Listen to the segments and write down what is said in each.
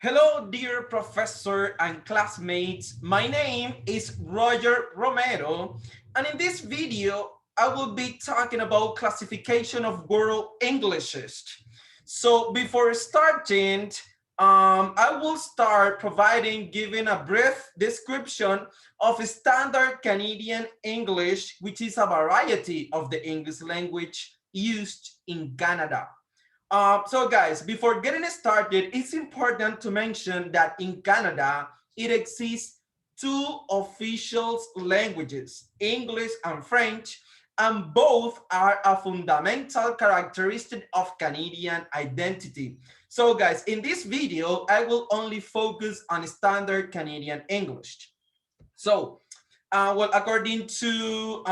Hello, dear professor and classmates. My name is Roger Romero, and in this video, I will be talking about classification of world Englishes. So before starting, I will start giving a brief description of standard Canadian English, which is a variety of the English language used in Canada. So guys, before getting started, it's important to mention that in Canada, it exists two official languages, English and French, and both are a fundamental characteristic of Canadian identity. So guys, in this video, I will only focus on standard Canadian English. So, well, according to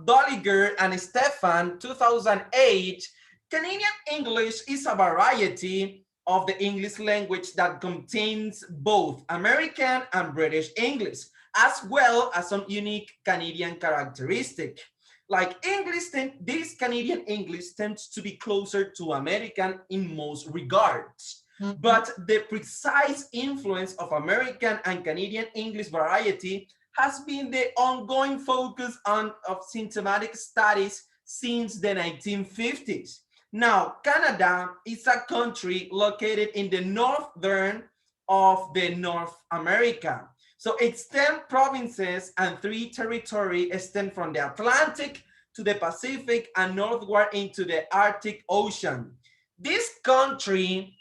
Dolliger and Stefan, 2008, Canadian English is a variety of the English language that contains both American and British English, as well as some unique Canadian characteristic. Like this Canadian English tends to be closer to American in most regards. But the precise influence of American and Canadian English variety has been the ongoing focus of systematic studies since the 1950s. Now, Canada is a country located in the northern of the North America. So its 10 provinces and 3 territories extend from the Atlantic to the Pacific and northward into the Arctic Ocean. This country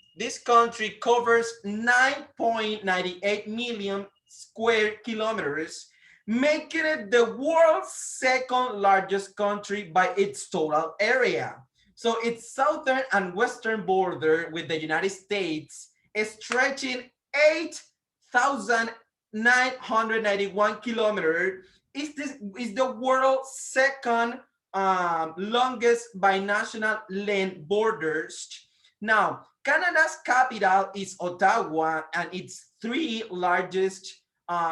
covers 9.98 million square kilometers, making it the world's second largest country by its total area. So its southern and western border with the United States is stretching 8,991 kilometers, is the world's second longest binational land borders. Now, Canada's capital is Ottawa, and its 3 largest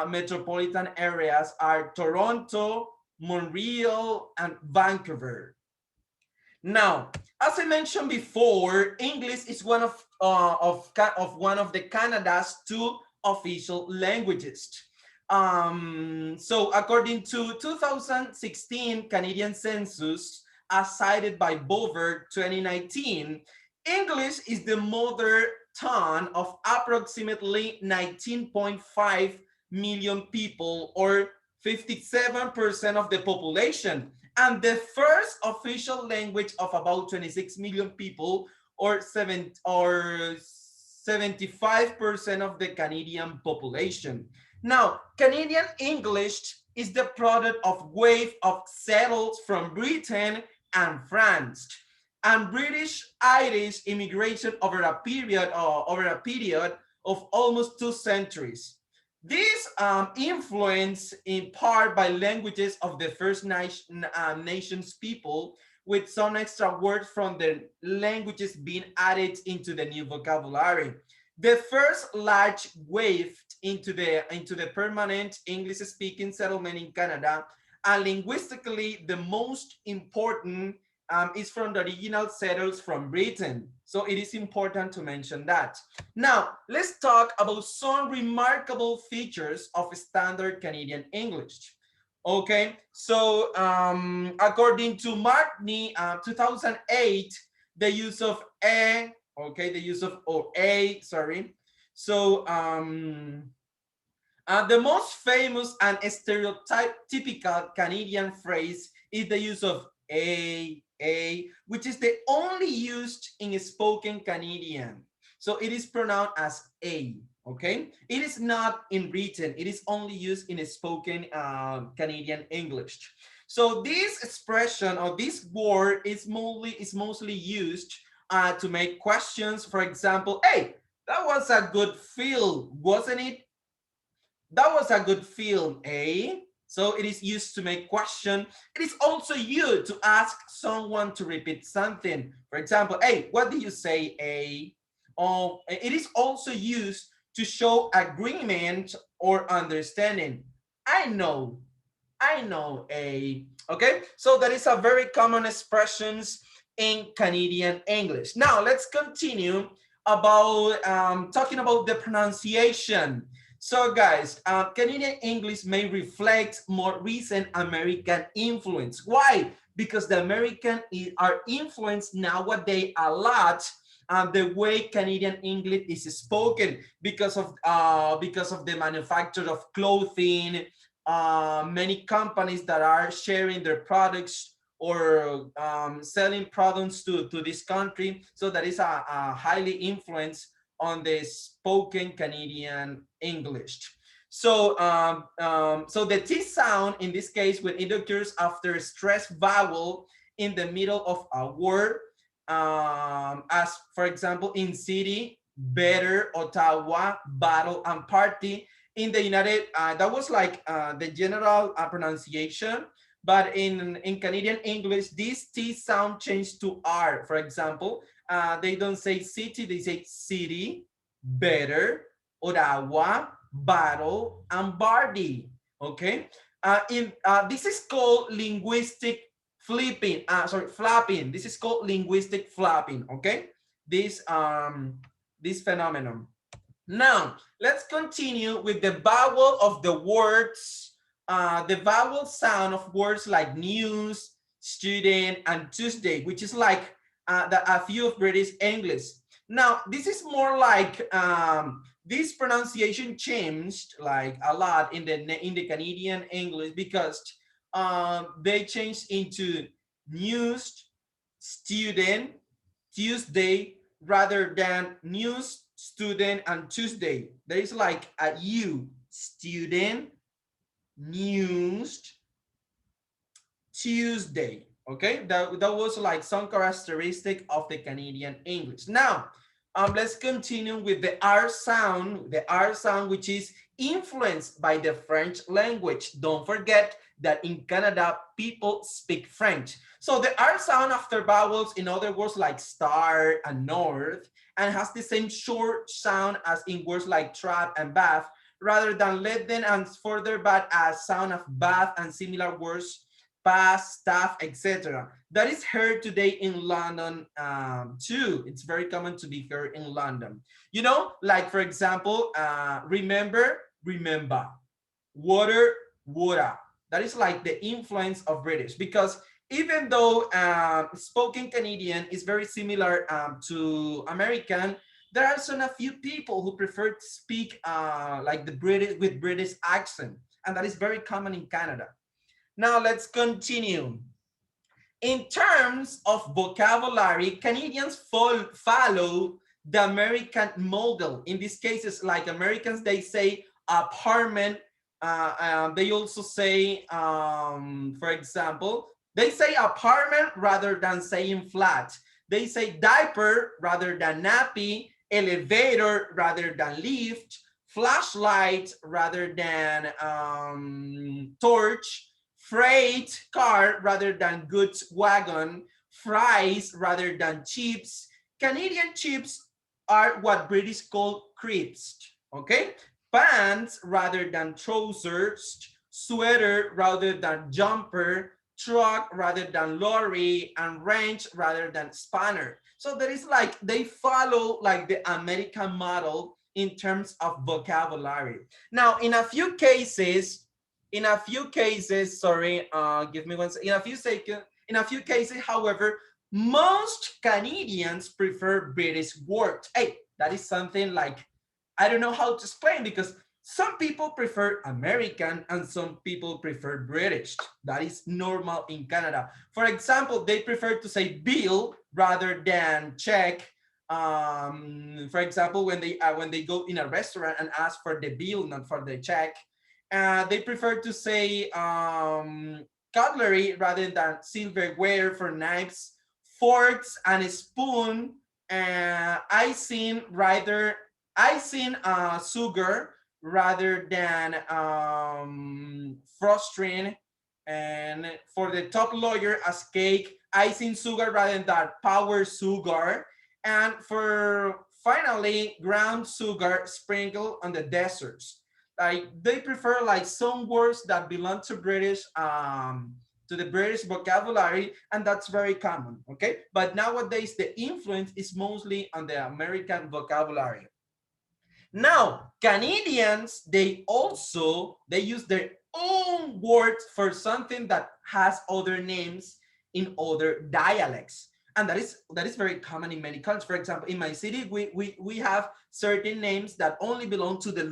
metropolitan areas are Toronto, Montreal, and Vancouver. Now, as I mentioned before, English is one of the Canada's 2 official languages. So according to 2016 Canadian census, as cited by Bover 2019, English is the mother tongue of approximately 19.5 million people, or 57% of the population, and the first official language of about 26 million people, or 75% of the Canadian population. Now, Canadian English is the product of wave of settlers from Britain and France, and British-Irish immigration over a period of almost 2 centuries. This influenced in part by languages of the First Nations people, with some extra words from the languages being added into the new vocabulary. The first large wave into the permanent English-speaking settlement in Canada, and linguistically the most important, is from the original settlers from Britain. So it is important to mention that. Now, let's talk about some remarkable features of standard Canadian English. Okay, so according to Markney, 2008, the use of a, okay, the use of, or a, sorry. So the most famous and stereotypical Canadian phrase is the use of a, which is the only used in spoken Canadian. So it is pronounced as a, okay? It is not in written, it is only used in a spoken Canadian English. So this expression or this word is mostly used to make questions. For example, hey, that was a good film, wasn't it? That was a good film, eh? So it is used to make question. It is also used to ask someone to repeat something. For example, hey, what did you say, eh? Or it is also used to show agreement or understanding. I know, eh? Okay, so that is a very common expressions in Canadian English. Now let's continue about talking about the pronunciation. So guys, Canadian English may reflect more recent American influence. Why? Because the American are influenced nowadays a lot the way Canadian English is spoken because of the manufacture of clothing, many companies that are sharing their products or selling products to this country. So that is a highly influence on the spoken Canadian English. So the T sound in this case when it occurs after a stress vowel in the middle of a word, as for example in city, better, Ottawa, battle, and party. In the United, that was like the general pronunciation, but in Canadian English, this T sound changed to R. For example, they don't say city, they say city, better, Ottawa, battle, and Bardi. Okay, this is called linguistic flapping. This is called linguistic flapping. Okay, this phenomenon. Now, let's continue with the vowel of the words, the vowel sound of words like news, student, and Tuesday, which is like a few of British English. Now, this is more like this pronunciation changed like a lot in the Canadian English because they changed into news, student, Tuesday, rather than news, student, and Tuesday. There is like a U, student, news, Tuesday. Okay, that was like some characteristic of the Canadian English. Now, let's continue with the R sound, which is influenced by the French language. Don't forget that in Canada, people speak French. So the R sound after vowels, in other words, like star and north, and has the same short sound as in words like trap and bath, rather than let them and further bad as sound of bath and similar words past, staff, etc. That is heard today in London too. It's very common to be heard in London. You know, like for example, remember, remember, water, water. That is like the influence of British because even though spoken Canadian is very similar to American, there are also a few people who prefer to speak like the British with British accent, and that is very common in Canada. Now let's continue. In terms of vocabulary, Canadians follow the American model. In these cases, like Americans, they say apartment. They also say, for example, they say apartment rather than saying flat. They say diaper rather than nappy, elevator rather than lift, flashlight rather than torch, freight car rather than goods wagon, fries rather than chips. Canadian chips are what British call crisps, okay? Pants rather than trousers, sweater rather than jumper, truck rather than lorry, and wrench rather than spanner. So there is like, they follow like the American model in terms of vocabulary. Now, in a few cases, sorry, give me one second. In a few cases, however, most Canadians prefer British words. Hey, that is something like, I don't know how to explain because some people prefer American and some people prefer British. That is normal in Canada. For example, they prefer to say bill rather than check. For example, when they go in a restaurant and ask for the bill, not for the check, they prefer to say cutlery rather than silverware for knives, forks and spoon, icing sugar rather than frosting, and for the top lawyer as cake, icing sugar rather than powder sugar, and for finally ground sugar sprinkled on the desserts. Like they prefer like some words that belong to British to the British vocabulary, and that's very common, okay? But nowadays, the influence is mostly on the American vocabulary. Now, Canadians, they use their own words for something that has other names in other dialects. And that is very common in many countries. For example, in my city, we have certain names that only belong to the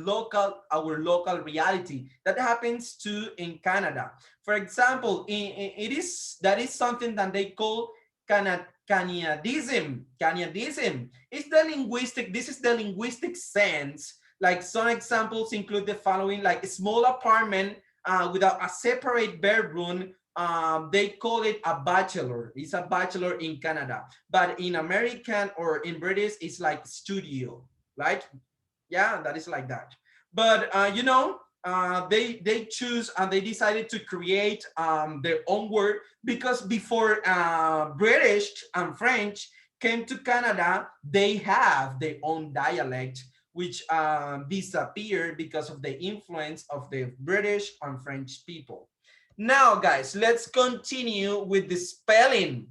our local reality. That happens too in Canada. For example, that is something that they call Canadism. Canadism is the linguistic. This is the linguistic sense. Like some examples include the following: like a small apartment without a separate bedroom. They call it a bachelor. It's a bachelor in Canada, but in American or in British, it's like studio, right? Yeah, that is like that. But they choose and they decided to create their own word, because before British and French came to Canada, they have their own dialect, which disappeared because of the influence of the British and French people. Now, guys, let's continue with the spelling.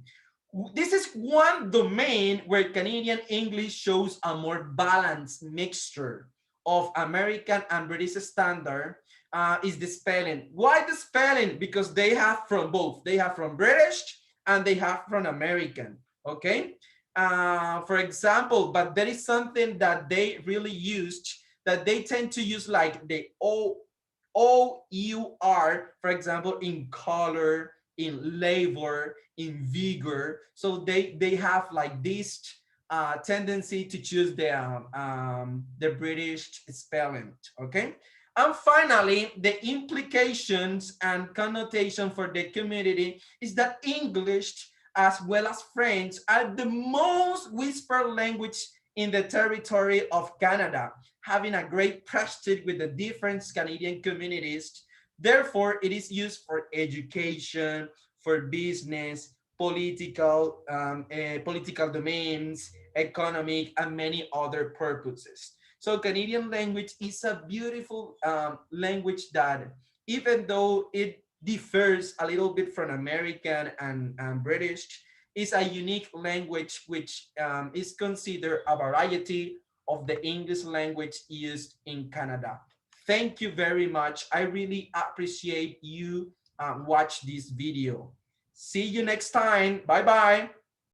This is one domain where Canadian English shows a more balanced mixture of American and British standard, is the spelling. Why the spelling? Because they have from both. They have from British and they have from American, okay? For example, but there is something that they really used, that they tend to use, like the O-U-R, for example, in color, in labor, in vigor. So they have like this tendency to choose the British spelling, okay? And finally, the implications and connotation for the community is that English as well as French are the most whispered language in the territory of Canada, having a great prestige with the different Canadian communities. Therefore, it is used for education, for business, political domains, economic, and many other purposes. So Canadian language is a beautiful language that, even though it differs a little bit from American and British, is a unique language which is considered a variety of the English language used in Canada. Thank you very much. I really appreciate you watch this video. See you next time. Bye bye.